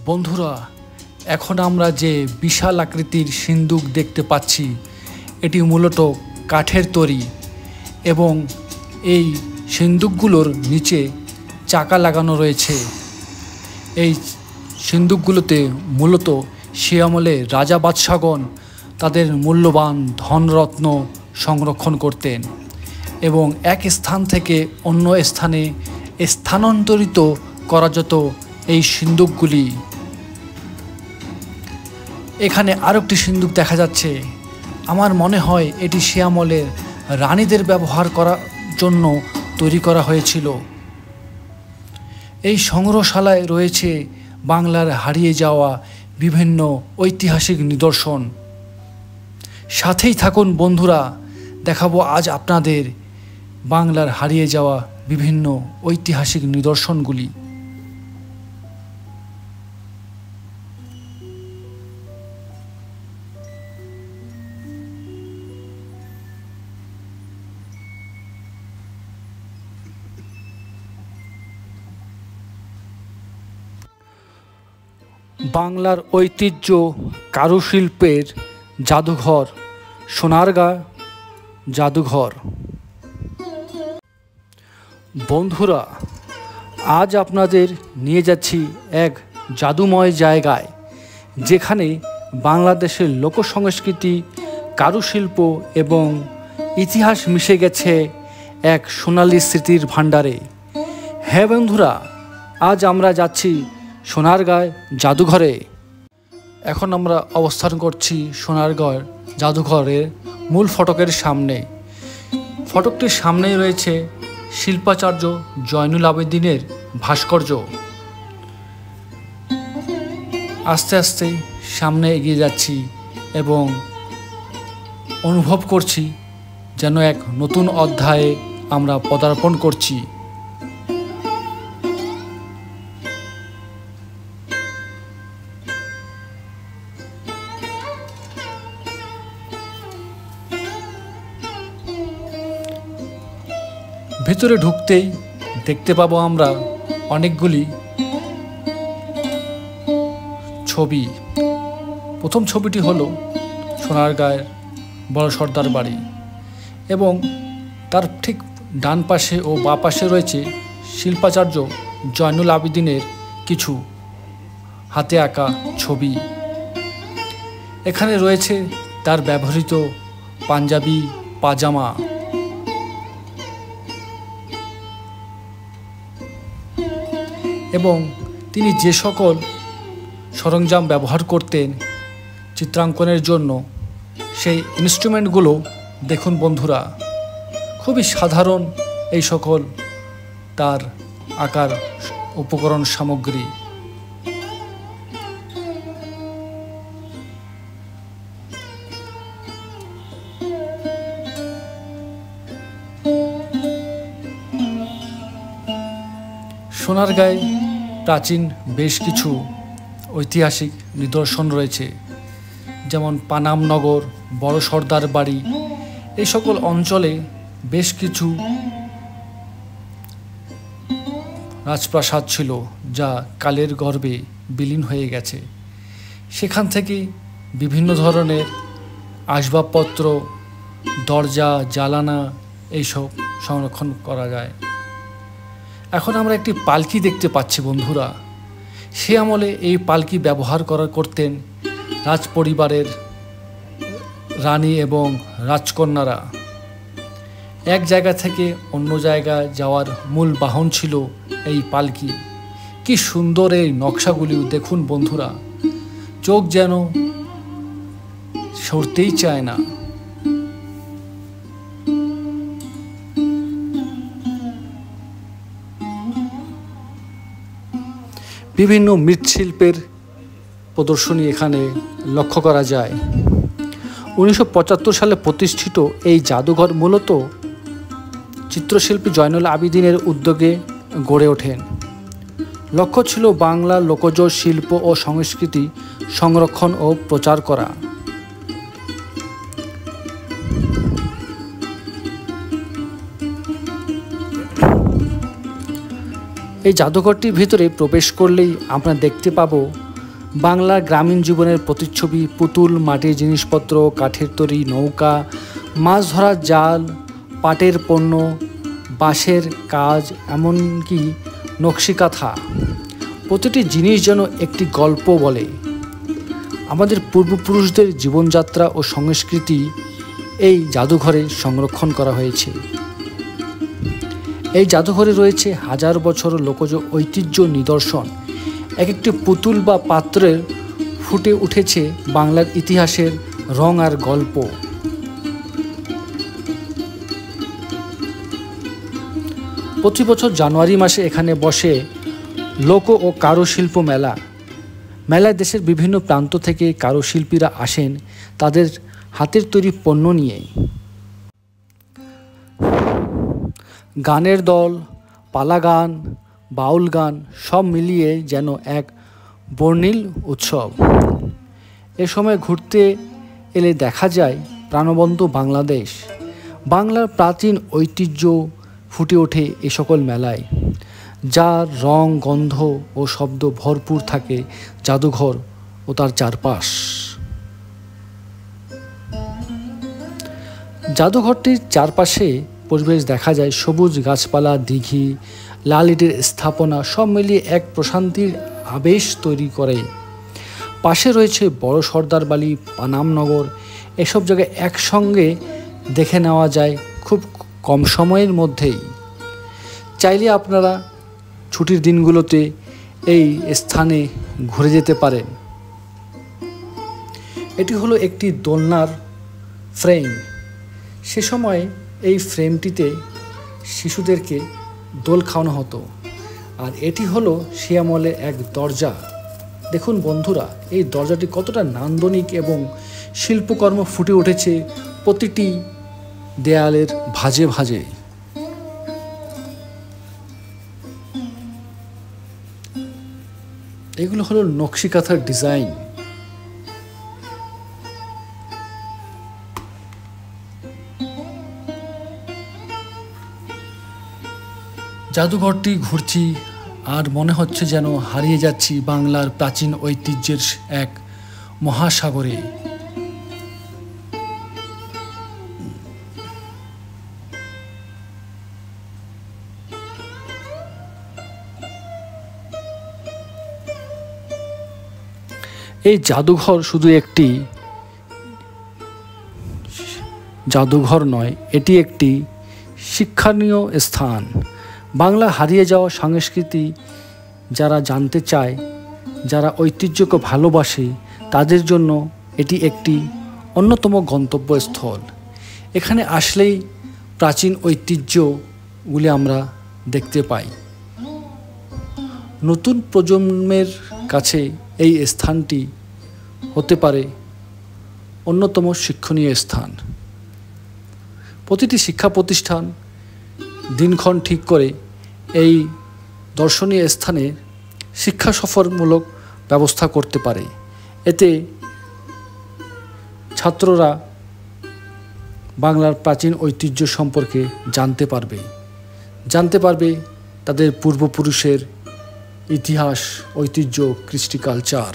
বন্ধুরা, এখন আমরা যে বিশাল আকৃতির সিন্দুক দেখতে পাচ্ছি এটি মূলত কাঠের তৈরি এবং এই সিন্দুকগুলোর নিচে চাকা লাগানো রয়েছে। এই সিন্দুকগুলোতে মূলত সে আমলে রাজা বাদশাগণ তাদের মূল্যবান ধনরত্ন সংরক্ষণ করতেন এবং এক স্থান থেকে অন্য স্থানে স্থানান্তরিত করা যেত এই সিন্দুকগুলি। এখানে আরও একটি সিন্দুক দেখা যাচ্ছে। আমার মনে হয় এটি সে আমলের রানীদের ব্যবহার করার জন্য তৈরি করা হয়েছিল। এই সংগ্রহশালায় রয়েছে বাংলার হারিয়ে যাওয়া বিভিন্ন ঐতিহাসিক নিদর্শন। সাথেই থাকুন বন্ধুরা, দেখাবো আজ আপনাদের বাংলার হারিয়ে যাওয়া বিভিন্ন ঐতিহাসিক নিদর্শনগুলি। বাংলার ঐতিহ্য কারুশিল্পের জাদুঘর সোনারগাঁ জাদুঘর। বন্ধুরা, আজ আপনাদের নিয়ে যাচ্ছি এক জাদুময় জায়গায়, যেখানে বাংলাদেশের লোকসংস্কৃতি, কারুশিল্প এবং ইতিহাস মিশে গেছে এক সোনালী স্মৃতির ভাণ্ডারে। হ্যাঁ বন্ধুরা, আজ আমরা যাচ্ছি সোনারগাঁ জাদুঘরে। এখন আমরা অবস্থান করছি সোনারগাঁ জাদুঘরের মূল ফটকের সামনে। ফটকটির সামনেই রয়েছে শিল্পাচার্য জয়নুল আবেদিনের ভাস্কর্য। আস্তে আস্তে সামনে এগিয়ে যাচ্ছি এবং অনুভব করছি যেন এক নতুন অধ্যায়ে আমরা পদার্পণ করছি। ভেতরে ঢুকতেই দেখতে পাবো আমরা অনেকগুলি ছবি। প্রথম ছবিটি হলো সোনারগাঁয়ের বড় সর্দার বাড়ি এবং তার ঠিক ডান পাশে ও বাঁ পাশে রয়েছে শিল্পাচার্য জয়নুল আবেদিনের কিছু হাতে আঁকা ছবি। এখানে রয়েছে তার ব্যবহৃত পাঞ্জাবি, পাজামা এবং তিনি যে সকল সরঞ্জাম ব্যবহার করতেন চিত্রাঙ্কনের জন্য, সেই ইনস্ট্রুমেন্টগুলো দেখুন বন্ধুরা। খুবই সাধারণ এই সকল তার আঁকার উপকরণ সামগ্রী। সোনারগাঁয়ে প্রাচীন বেশ কিছু ঐতিহাসিক নিদর্শন রয়েছে, যেমন পানামনগর, বড় সর্দার বাড়ি। এই সকল অঞ্চলে বেশ কিছু রাজপ্রাসাদ ছিল যা কালের গর্ভে বিলীন হয়ে গেছে। সেখান থেকে বিভিন্ন ধরনের আসবাবপত্র, দরজা, জানালা এইসব সংরক্ষণ করা যায়। এখন আমরা একটি পালকি দেখতে পাচ্ছি বন্ধুরা। সে আমলে এই পালকি ব্যবহার করতেন রাজ পরিবারের রানী এবং রাজকন্যারা। এক জায়গা থেকে অন্য জায়গায় যাওয়ার মূল বাহন ছিল এই পালকি। কি সুন্দর এই নকশাগুলি দেখুন বন্ধুরা, চোখ যেন সরতেই চায় না। বিভিন্ন মৃৎশিল্পের প্রদর্শনী এখানে লক্ষ্য করা যায়। 1975 সালে প্রতিষ্ঠিত এই জাদুঘর মূলত চিত্রশিল্পী জয়নুল আবেদিনের উদ্যোগে গড়ে ওঠেন। লক্ষ্য ছিল বাংলার লোকজ শিল্প ও সংস্কৃতি সংরক্ষণ ও প্রচার করা। এই জাদুঘরটির ভিতরে প্রবেশ করলেই আমরা দেখতে পাবো বাংলার গ্রামীণ জীবনের প্রতিচ্ছবি, পুতুল, মাটির জিনিসপত্র, কাঠের তৈরি নৌকা, মাছ ধরার জাল, পাটের পণ্য, বাঁশের কাজ, এমনকি নকশিকাঁথা। প্রতিটি জিনিস যেন একটি গল্প বলে। আমাদের পূর্বপুরুষদের জীবনযাত্রা ও সংস্কৃতি এই জাদুঘরে সংরক্ষণ করা হয়েছে। এই জাদুঘরে রয়েছে হাজার বছর লোকজ ঐতিহ্য নিদর্শন। এক একটি পুতুল বা পাত্রে ফুটে উঠেছে বাংলার ইতিহাসের রং আর গল্প। প্রতি বছর জানুয়ারি মাসে এখানে বসে লোক ও কারুশিল্প মেলা। মেলায় দেশের বিভিন্ন প্রান্ত থেকে কারুশিল্পীরা আসেন তাদের হাতের তৈরি পণ্য নিয়ে। গানের দল, পালা গান, বাউল গান সব মিলিয়ে যেন এক বর্ণিল উৎসব। এ সময় ঘুরতে এলে দেখা যায় প্রাণবন্ত বাংলাদেশ। বাংলার প্রাচীন ঐতিহ্য ফুটে ওঠে এ সকল মেলায়, যার রং, গন্ধ ও শব্দ ভরপুর থাকে জাদুঘর ও তার চারপাশ। জাদুঘরটির চারপাশে পরিবেশ দেখা যায় সবুজ গাছপালা, দিঘি, লাল ইটের স্থাপনা সব মিলিয়ে এক প্রশান্তির আবেশ তৈরি করে। পাশে রয়েছে বড় সর্দার বালি, পানামনগর। এসব জায়গায় একসঙ্গে দেখে নেওয়া যায় খুব কম সময়ের মধ্যেই। চাইলে আপনারা ছুটির দিনগুলোতে এই স্থানে ঘুরে যেতে পারেন। এটি হলো একটি দোলনার ফ্রেম। সে সময় এই ফ্রেমটিতে শিশুদেরকে দোল খাওয়ানো হতো। আর এটি হলো সে আমলের এক দরজা। দেখুন বন্ধুরা, এই দরজাটি কতটা নান্দনিক এবং শিল্পকর্ম ফুটে উঠেছে প্রতিটি দেয়ালের ভাঁজে ভাঁজে। এগুলো হলো নকশিকাঁথার ডিজাইন। জাদুঘরটি ঘুরছি আর মনে হচ্ছে যেন হারিয়ে যাচ্ছি বাংলার প্রাচীন ঐতিহ্যের এক মহাসাগরে। এই জাদুঘর শুধু একটি জাদুঘর নয়, এটি একটি শিক্ষণীয় স্থান। বাংলা হারিয়ে যাওয়া সংস্কৃতি যারা জানতে চায়, যারা ঐতিহ্যকে ভালোবাসে, তাদের জন্য এটি একটি অন্যতম গন্তব্যস্থল। এখানে আসলেই প্রাচীন ঐতিহ্যগুলি আমরা দেখতে পাই। নতুন প্রজন্মের কাছে এই স্থানটি হতে পারে অন্যতম শিক্ষণীয় স্থান। প্রতিটি শিক্ষা প্রতিষ্ঠান দিনক্ষণ ঠিক করে এই দর্শনীয় স্থানে শিক্ষা সফরমূলক ব্যবস্থা করতে পারে। এতে ছাত্ররা বাংলার প্রাচীন ঐতিহ্য সম্পর্কে জানতে পারবে তাদের পূর্বপুরুষের ইতিহাস, ঐতিহ্য, কৃষ্টি, কালচার।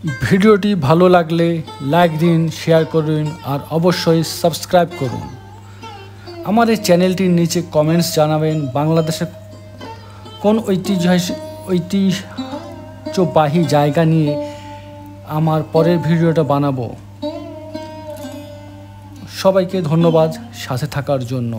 ভিডিওটি ভালো লাগলে লাইক দিন, শেয়ার করুন আর অবশ্যই সাবস্ক্রাইব করুন। আমার এই চ্যানেলটির নিচে কমেন্টস জানাবেন বাংলাদেশের কোন ঐতিহ্যবাহী জায়গা নিয়ে আমার পরের ভিডিওটা বানাবো। সবাইকে ধন্যবাদ সাথে থাকার জন্য।